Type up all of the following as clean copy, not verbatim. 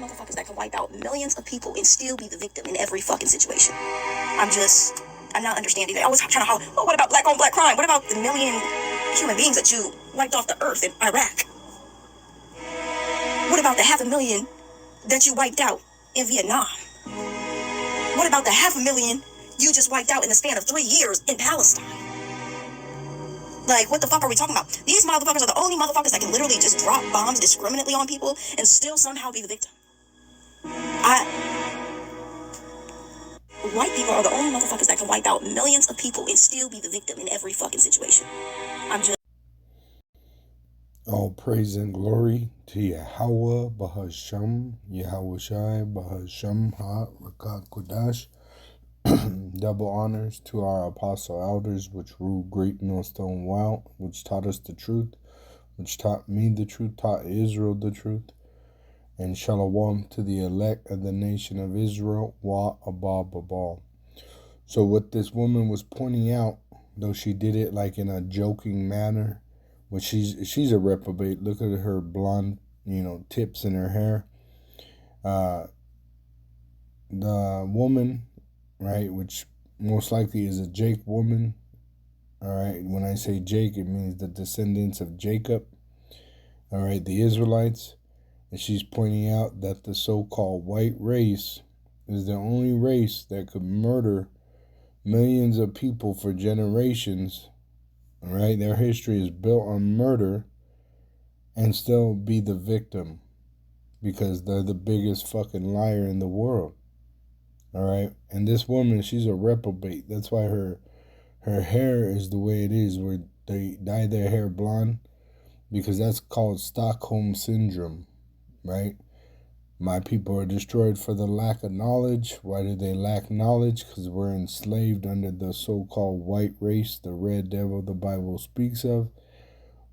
motherfuckers that can wipe out millions of people and still be the victim in every fucking situation. I'm not understanding it. I was trying to holler, oh, what about black on black crime? What about the million human beings that you wiped off the earth in Iraq? What about the 500,000 that you wiped out in Vietnam? What about the 500,000 you just wiped out in the span of 3 years in Palestine? Like, what the fuck are we talking about? These motherfuckers are the only motherfuckers that can literally just drop bombs discriminately on people and still somehow be the victim. White people are the only motherfuckers that can wipe out millions of people and still be the victim in every fucking situation. All praise and glory to Yahweh Bahasham, Yahweh Shai Bahasham Ha Rakat Kodash. Double honors to our apostle elders, which ruled great millstone wild, which taught us the truth, which taught me the truth, taught Israel the truth. And shalom to the elect of the nation of Israel, wa abba babal. So what this woman was pointing out, though she did it like in a joking manner, which she's a reprobate. Look at her blonde, tips in her hair. The woman, right, which most likely is a Jake woman. All right, when I say Jake, it means the descendants of Jacob. All right, the Israelites. And she's pointing out that the so-called white race is the only race that could murder millions of people for generations. All right, their history is built on murder and still be the victim because they're the biggest fucking liar in the world. All right, and this woman, she's a reprobate. That's why her hair is the way it is, where they dye their hair blonde, because that's called Stockholm Syndrome, right? My people are destroyed for the lack of knowledge. Why do they lack knowledge? Because we're enslaved under the so-called white race, the red devil the Bible speaks of,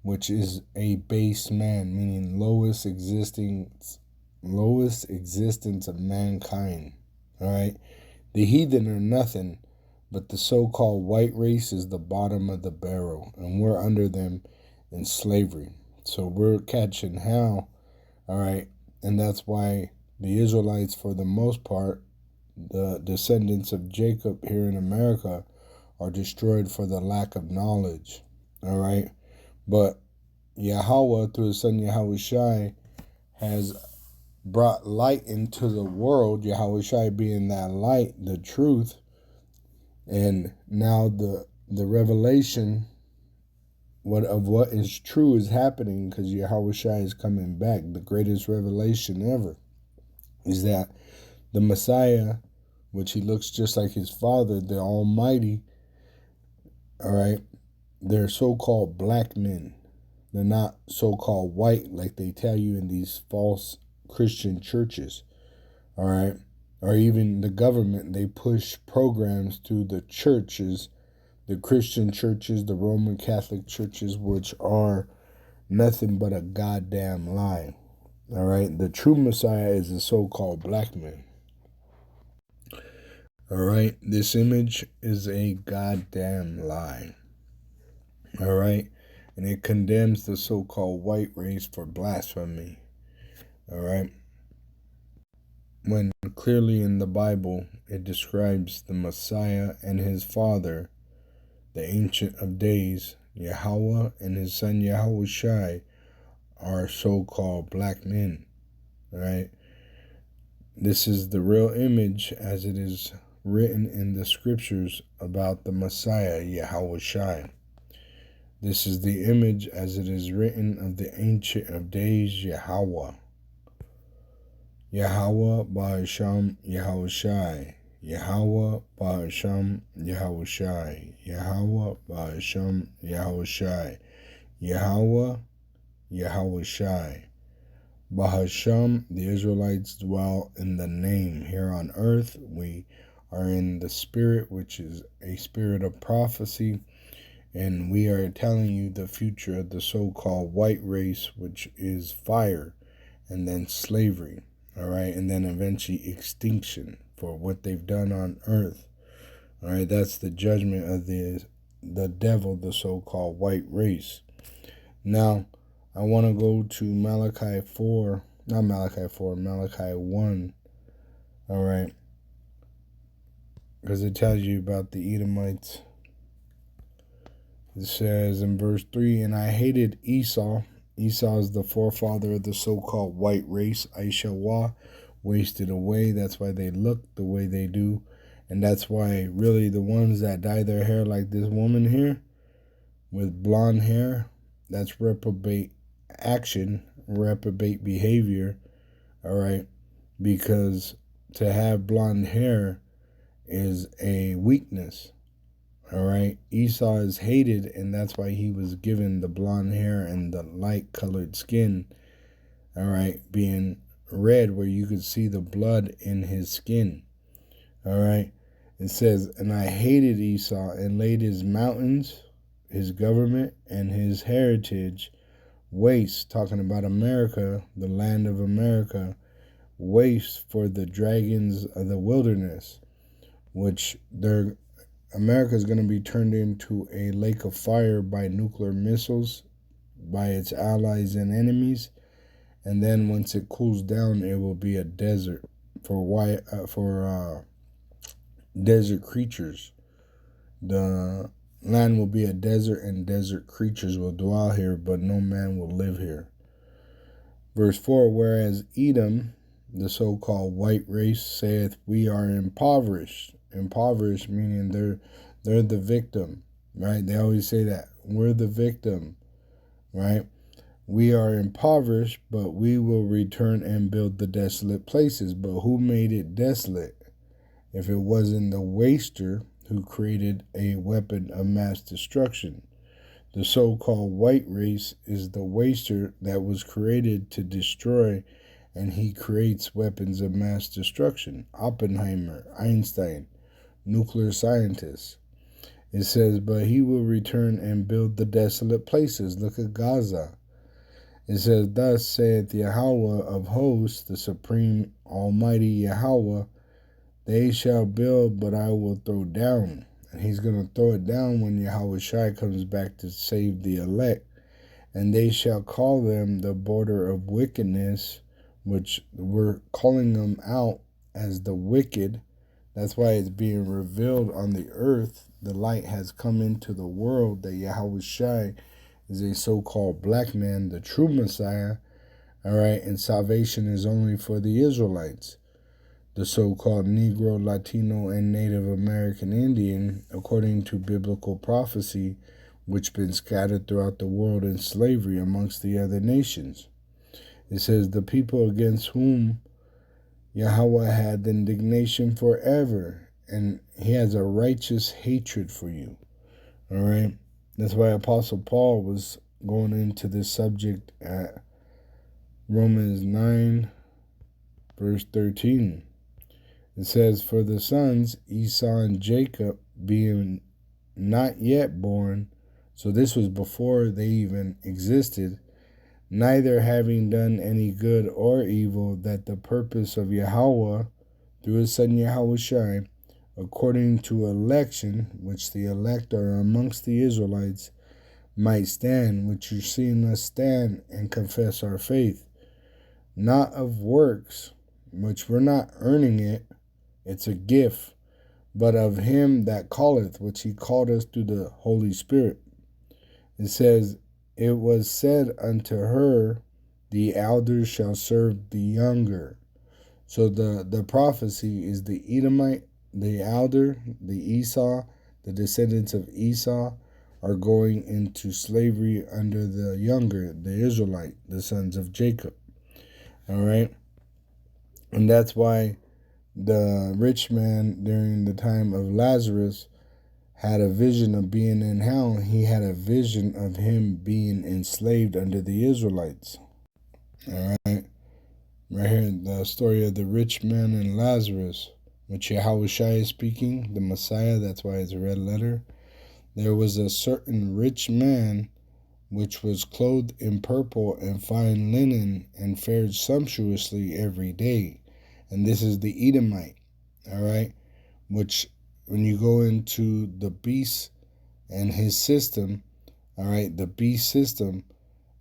which is a base man, meaning lowest existence of mankind. All right, the heathen are nothing, but the so-called white race is the bottom of the barrel, and we're under them in slavery. So we're catching hell. All right, and that's why the Israelites, for the most part, the descendants of Jacob here in America, are destroyed for the lack of knowledge. All right, but Yahweh, through his son Yahweh Shai, has brought light into the world, Yahweh Shai being that light, the truth, and now the revelation of what is true is happening because Yahweh Shai is coming back. The greatest revelation ever is that the Messiah, which he looks just like his father, the Almighty, all right, they're so-called black men. They're not so-called white like they tell you in these false Christian churches, all right? Or even the government, they push programs through the churches, the Christian churches, the Roman Catholic churches, which are nothing but a goddamn lie, all right? The true Messiah is a so-called black man, all right? This image is a goddamn lie, all right? And it condemns the so-called white race for blasphemy, all right? When clearly in the Bible it describes the Messiah and his father, the Ancient of Days, Yahweh, and his son Yahweh Shai are so-called black men, all right? This is the real image as it is written in the scriptures about the Messiah, Yahweh Shai. This is the image as it is written of the Ancient of Days, Yahweh. Yahweh Ba'asham Yahweh Shai. Yahweh Ba'asham Yahweh Shai. Yahweh Ba'asham Yahweh Shai. Yahweh Yahweh Shai. Bahasham, the Israelites dwell in the name here on earth. We are in the spirit, which is a spirit of prophecy. And we are telling you the future of the so-called white race, which is fire, and then slavery, all right, and then eventually extinction for what they've done on earth, all right. That's the judgment of the devil, the so-called white race. Now, I want to go to Malachi 4, not Malachi 4, Malachi 1. All right. Because it tells you about the Edomites. It says in verse 3, and I hated Esau. Esau is the forefather of the so-called white race. Aishawa wasted away. That's why they look the way they do. And that's why really the ones that dye their hair like this woman here with blonde hair, that's reprobate action, reprobate behavior. All right. Because to have blonde hair is a weakness. All right. Esau is hated, and that's why he was given the blonde hair and the light colored skin. All right. Being red where you could see the blood in his skin. All right. It says, and I hated Esau and laid his mountains, his government, and his heritage waste. Talking about America, the land of America, waste for the dragons of the wilderness, which America is going to be turned into a lake of fire by nuclear missiles, by its allies and enemies, and then once it cools down, it will be a desert for desert creatures. The land will be a desert, and desert creatures will dwell here, but no man will live here. Verse 4, whereas Edom, the so-called white race, saith, we are impoverished. Impoverished meaning they're the victim, right? They always say that. We're the victim, right? We are impoverished, but we will return and build the desolate places. But who made it desolate? If it wasn't the waster who created a weapon of mass destruction. The so-called white race is the waster that was created to destroy, and he creates weapons of mass destruction. Oppenheimer, Einstein, nuclear scientists. It says, but he will return and build the desolate places. Look at Gaza. It says, thus saith Yahweh of hosts, the supreme almighty Yahweh, they shall build, but I will throw down. And he's going to throw it down when Yahweh Shai comes back to save the elect. And they shall call them the border of wickedness, which we're calling them out as the wicked. That's why it's being revealed on the earth. The light has come into the world that Yahweh Shai is a so-called black man, the true Messiah. All right, and salvation is only for the Israelites. The so-called Negro, Latino, and Native American Indian, according to biblical prophecy, which been scattered throughout the world in slavery amongst the other nations. It says, the people against whom Yahweh had indignation forever, and he has a righteous hatred for you. All right? That's why Apostle Paul was going into this subject at Romans 9, verse 13. It says, for the sons, Esau and Jacob, being not yet born, so this was before they even existed, neither having done any good or evil, that the purpose of Yahweh, through his son Yahweh Shai, according to election, which the elect are amongst the Israelites, might stand, which you're seeing us stand and confess our faith, not of works, which we're not earning it, it's a gift, but of him that calleth, which he called us through the Holy Spirit. It says, it was said unto her, the elders shall serve the younger. So the prophecy is the Edomite, the elder, the Esau, the descendants of Esau are going into slavery under the younger, the Israelite, the sons of Jacob. All right? And that's why the rich man during the time of Lazarus had a vision of being in hell. He had a vision of him being enslaved under the Israelites. All right. Right here, the story of the rich man and Lazarus, which Yahweh Shai is speaking, the Messiah, that's why it's a red letter. There was a certain rich man which was clothed in purple and fine linen and fared sumptuously every day. And this is the Edomite, all right, which when you go into the beast and his system, all right, the beast system,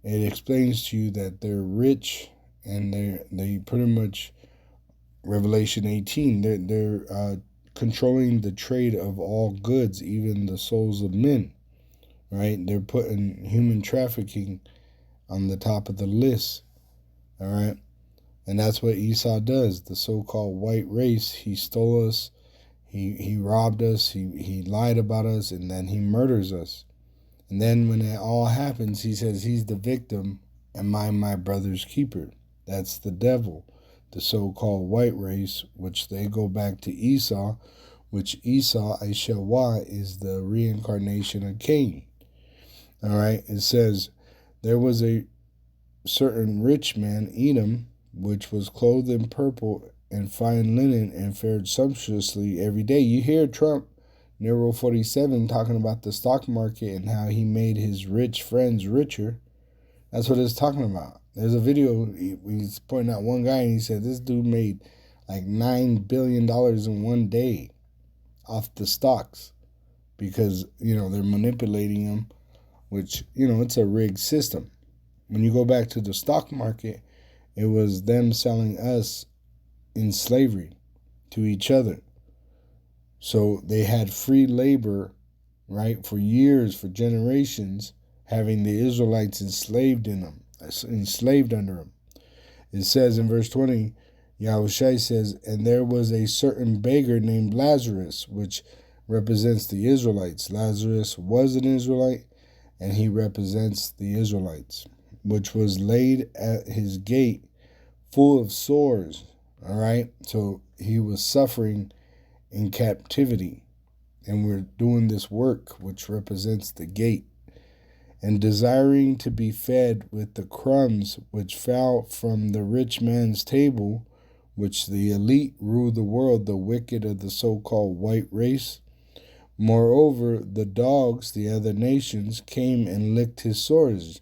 it explains to you that they're rich and they pretty much, Revelation 18, they're controlling the trade of all goods, even the souls of men, right? They're putting human trafficking on the top of the list, all right? And that's what Esau does. The so-called white race, he stole us, he robbed us, he lied about us, and then he murders us. And then when it all happens, he says he's the victim and I'm my brother's keeper. That's the devil, the so-called white race, which they go back to Esau, which Esau, Aishawa, is the reincarnation of Cain. All right, it says, there was a certain rich man, Edom, which was clothed in purple and fine linen and fared sumptuously every day. You hear Trump, Nero 47, talking about the stock market and how he made his rich friends richer. That's what it's talking about. There's a video, he's pointing out one guy and he said this dude made like $9 billion in one day off the stocks because, they're manipulating him, which, it's a rigged system. When you go back to the stock market, it was them selling us in slavery to each other. So they had free labor, right, for years, for generations, having the Israelites enslaved under them. It says in verse 20, Yahushua says, and there was a certain beggar named Lazarus, which represents the Israelites. Lazarus was an Israelite, and he represents the Israelites, which was laid at his gate full of sores, all right? So he was suffering in captivity, and we're doing this work, which represents the gate, and desiring to be fed with the crumbs which fell from the rich man's table, which the elite rule the world, the wicked of the so-called white race. Moreover, the dogs, the other nations, came and licked his sores.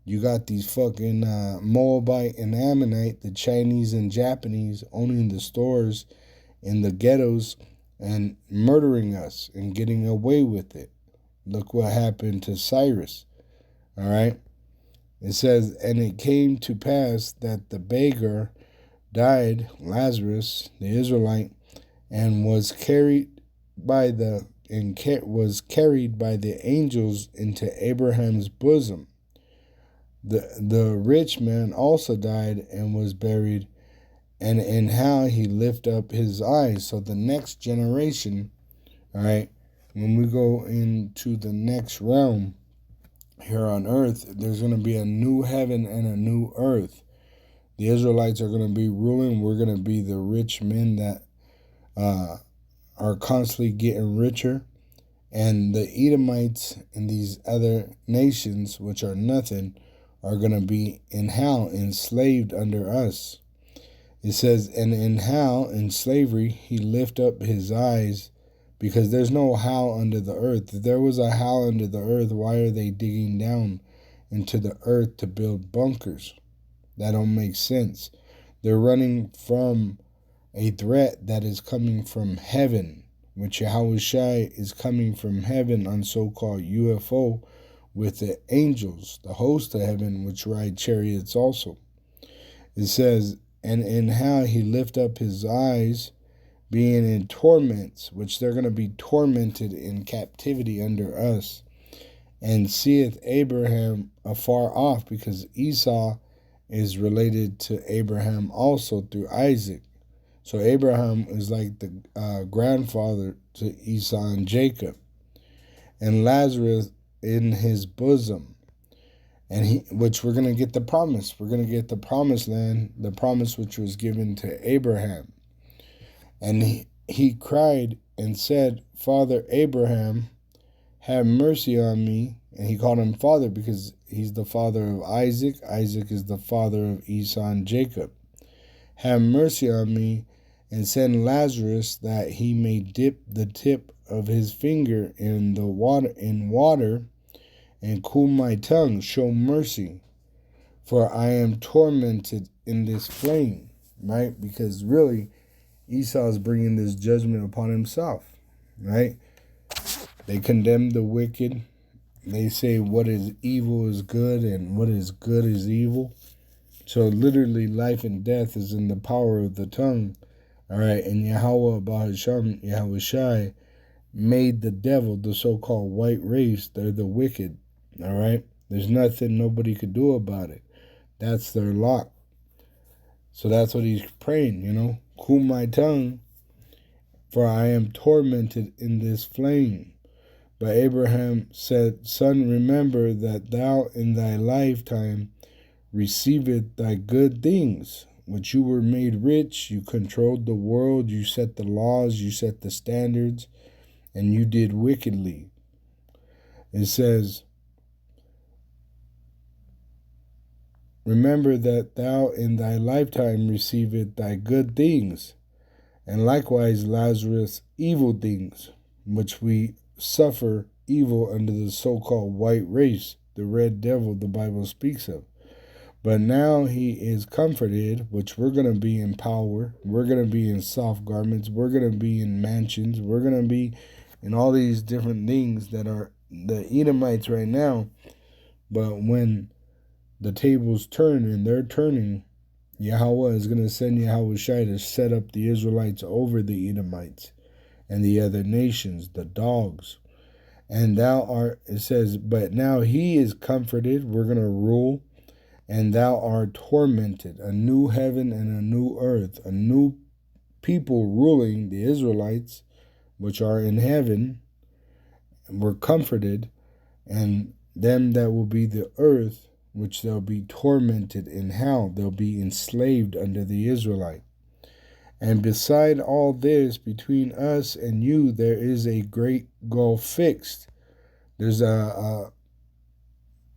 You got these fucking Moabite and Ammonite, the Chinese and Japanese, owning the stores in the ghettos and murdering us and getting away with it. Look what happened to Cyrus. All right. It says, and it came to pass that the beggar died, Lazarus, the Israelite, and was carried by the angels into Abraham's bosom. The rich man also died and was buried, and in how he lift up his eyes. So the next generation, all right, when we go into the next realm here on earth, there's going to be a new heaven and a new earth. The Israelites are going to be ruling. We're going to be the rich men that are constantly getting richer. And the Edomites and these other nations, which are nothing, are going to be in hell, enslaved under us. It says, and in hell, in slavery, he lift up his eyes, because there's no hell under the earth. If there was a hell under the earth, why are they digging down into the earth to build bunkers? That don't make sense. They're running from a threat that is coming from heaven, which Yahushua is coming from heaven on so-called UFO with the angels, the host of heaven, which ride chariots also. It says, and in how he lift up his eyes, being in torments, which they're going to be tormented in captivity under us, and seeth Abraham afar off, because Esau is related to Abraham also through Isaac. So Abraham is like the grandfather to Esau and Jacob. And Lazarus in his bosom. And which we're going to get the promise. We're going to get the promised land, the promise which was given to Abraham. And he cried and said, Father Abraham, have mercy on me. And he called him father because he's the father of Isaac. Isaac is the father of Esau and Jacob. Have mercy on me and send Lazarus that he may dip the tip of his finger in the water and cool my tongue. Show mercy, for I am tormented in this flame. Right? Because really, Esau is bringing this judgment upon himself. Right? They condemn the wicked. They say what is evil is good and what is good is evil. So literally life and death is in the power of the tongue. All right. And Yahweh Bahasham, Yahweh Shai, made the devil, the so-called white race, they're the wicked. All right. There's nothing nobody could do about it. That's their lot. So that's what he's praying, Cool my tongue, for I am tormented in this flame. But Abraham said, Son, remember that thou in thy lifetime received thy good things, which you were made rich, you controlled the world, you set the laws, you set the standards, and you did wickedly. It says, remember that thou in thy lifetime received thy good things, and likewise Lazarus evil things, which we suffer evil under the so-called white race, the red devil the Bible speaks of. But now he is comforted, which we're going to be in power, we're going to be in soft garments, we're going to be in mansions, we're going to be in all these different things that are the Edomites right now. But when the tables turn and they're turning, Yahweh is going to send Yahweh Shai to set up the Israelites over the Edomites and the other nations, the dogs. And it says, but now he is comforted, we're going to rule, and thou art tormented, a new heaven and a new earth, a new people ruling the Israelites, which are in heaven, were comforted, and them that will be the earth, which they'll be tormented in hell. They'll be enslaved under the Israelite. And beside all this, between us and you, there is a great gulf fixed. There's a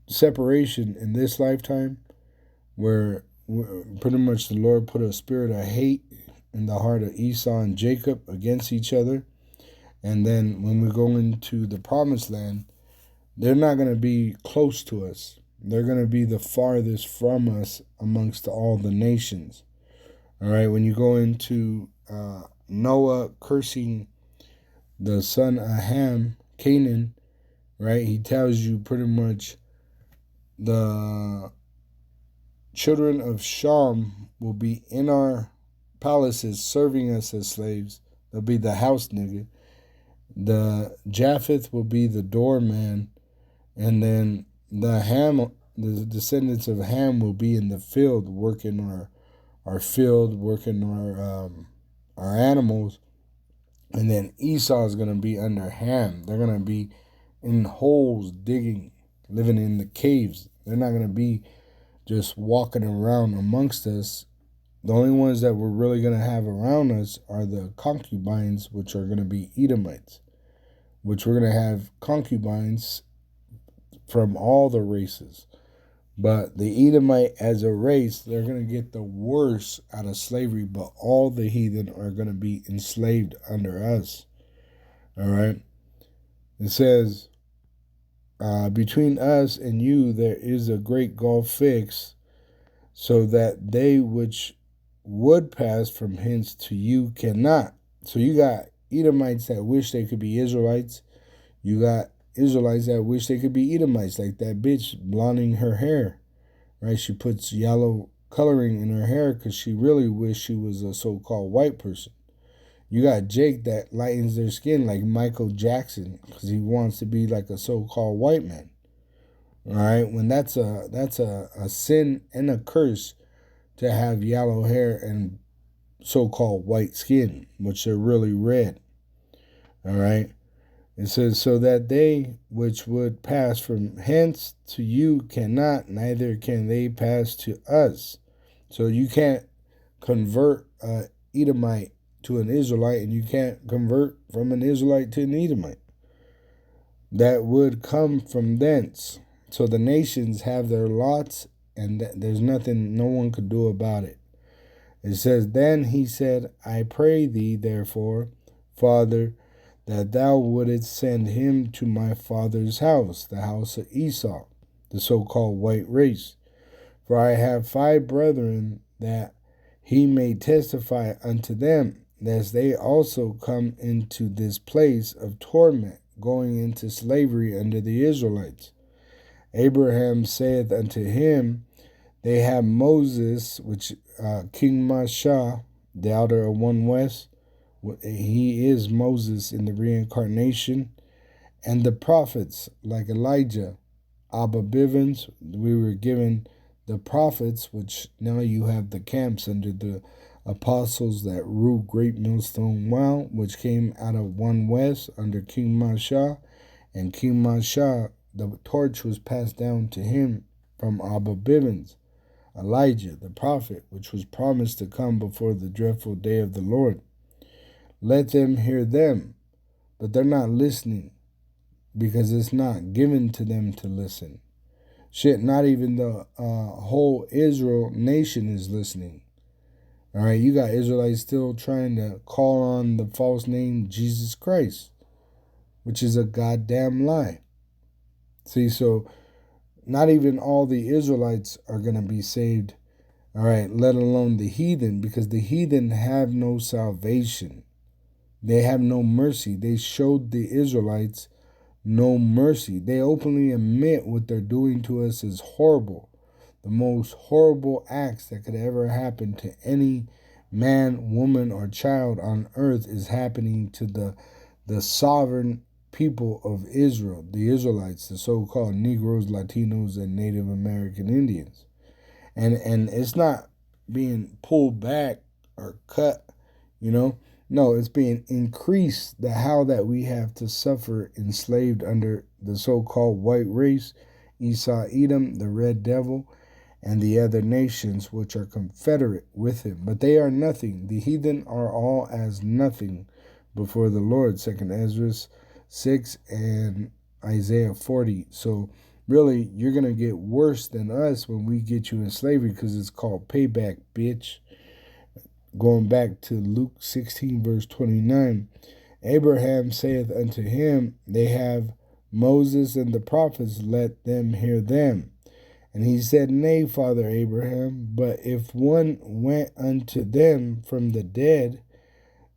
separation in this lifetime where pretty much the Lord put a spirit of hate in the heart of Esau and Jacob against each other. And then when we go into the promised land, they're not going to be close to us. They're going to be the farthest from us amongst all the nations. All right, when you go into Noah cursing the son of Ham, Canaan, right, he tells you pretty much the children of Shem will be in our palaces serving us as slaves. They'll be the house nigga. The Japheth will be the doorman, and then the descendants of Ham will be in the field working our field, working our animals, and then Esau is going to be under Ham. They're going to be in holes digging, living in the caves. They're not going to be just walking around amongst us. The only ones that we're really going to have around us are the concubines, which are going to be Edomites, which we're going to have concubines from all the races. But the Edomite as a race, they're going to get the worst out of slavery, but all the heathen are going to be enslaved under us. All right? It says, between us and you there is a great gulf fixed, so that they which would pass from hence to you cannot. So you got Edomites that wish they could be Israelites. You got Israelites that wish they could be Edomites, like that bitch blonding her hair, right? She puts yellow coloring in her hair because she really wished she was a so-called white person. You got Jake that lightens their skin like Michael Jackson because he wants to be like a so-called white man. All right, when that's a sin and a curse to have yellow hair and so-called white skin, which are really red. All right. It says, so that they which would pass from hence to you cannot, neither can they pass to us. So you can't convert an Edomite to an Israelite, and you can't convert from an Israelite to an Edomite. That would come from thence. So the nations have their lots, and there's nothing no one could do about it. It says, then he said, I pray thee, therefore, Father, that thou wouldest send him to my father's house, the house of Esau, the so-called white race. For I have 5 brethren, that he may testify unto them, lest they also come into this place of torment, going into slavery under the Israelites. Abraham saith unto him, They have Moses, which King Masha, the elder of One West. He is Moses in the reincarnation. And the prophets like Elijah, Abba Bivens. We were given the prophets, which now you have the camps under the apostles that ruled Great Millstone Well, which came out of One West under King Masha. And King Masha, the torch was passed down to him from Abba Bivens. Elijah, the prophet, which was promised to come before the dreadful day of the Lord. Let them hear them, but they're not listening because it's not given to them to listen. Shit, not even the whole Israel nation is listening. All right, you got Israelites still trying to call on the false name Jesus Christ, which is a goddamn lie. See, so not even all the Israelites are going to be saved, all right, let alone the heathen, because the heathen have no salvation. They have no mercy. They showed the Israelites no mercy. They openly admit what they're doing to us is horrible. The most horrible acts that could ever happen to any man, woman, or child on earth is happening to the sovereign people of Israel, the Israelites, the so-called Negroes, Latinos, and Native American Indians. And it's not being pulled back or cut, you know. No, it's being increased, the how that we have to suffer enslaved under the so-called white race, Esau, Edom, the red devil, and the other nations which are confederate with him. But they are nothing. The heathen are all as nothing before the Lord, 2nd Ezra 6 and Isaiah 40. So really, you're going to get worse than us when we get you in slavery because it's called payback, bitch. Going back to Luke 16, verse 29, Abraham saith unto him, they have Moses and the prophets, let them hear them. And he said, Nay, Father Abraham, but if one went unto them from the dead,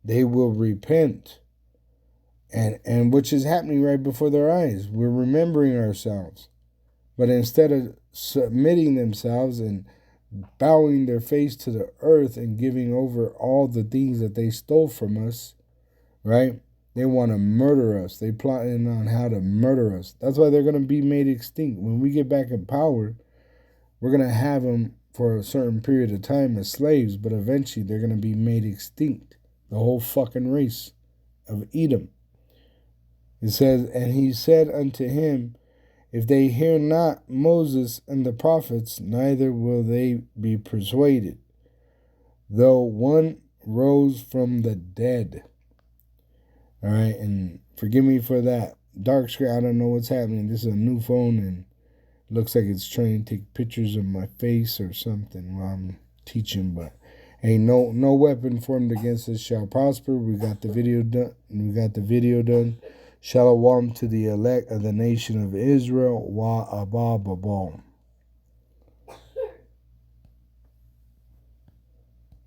they will repent. And which is happening right before their eyes. We're remembering ourselves. But instead of submitting themselves and bowing their face to the earth and giving over all the things that they stole from us, right? They want to murder us. They plotting on how to murder us. That's why they're going to be made extinct. When we get back in power, we're going to have them for a certain period of time as slaves, but eventually they're going to be made extinct. The whole fucking race of Edom. It says, and he said unto him, if they hear not Moses and the prophets, neither will they be persuaded, though one rose from the dead. All right, and forgive me for that dark screen. I don't know what's happening. This is a new phone, and it looks like it's trying to take pictures of my face or something while I'm teaching. But hey, no weapon formed against us shall prosper. We got the video done. Shalom to the elect of the nation of Israel. Wa abba babam.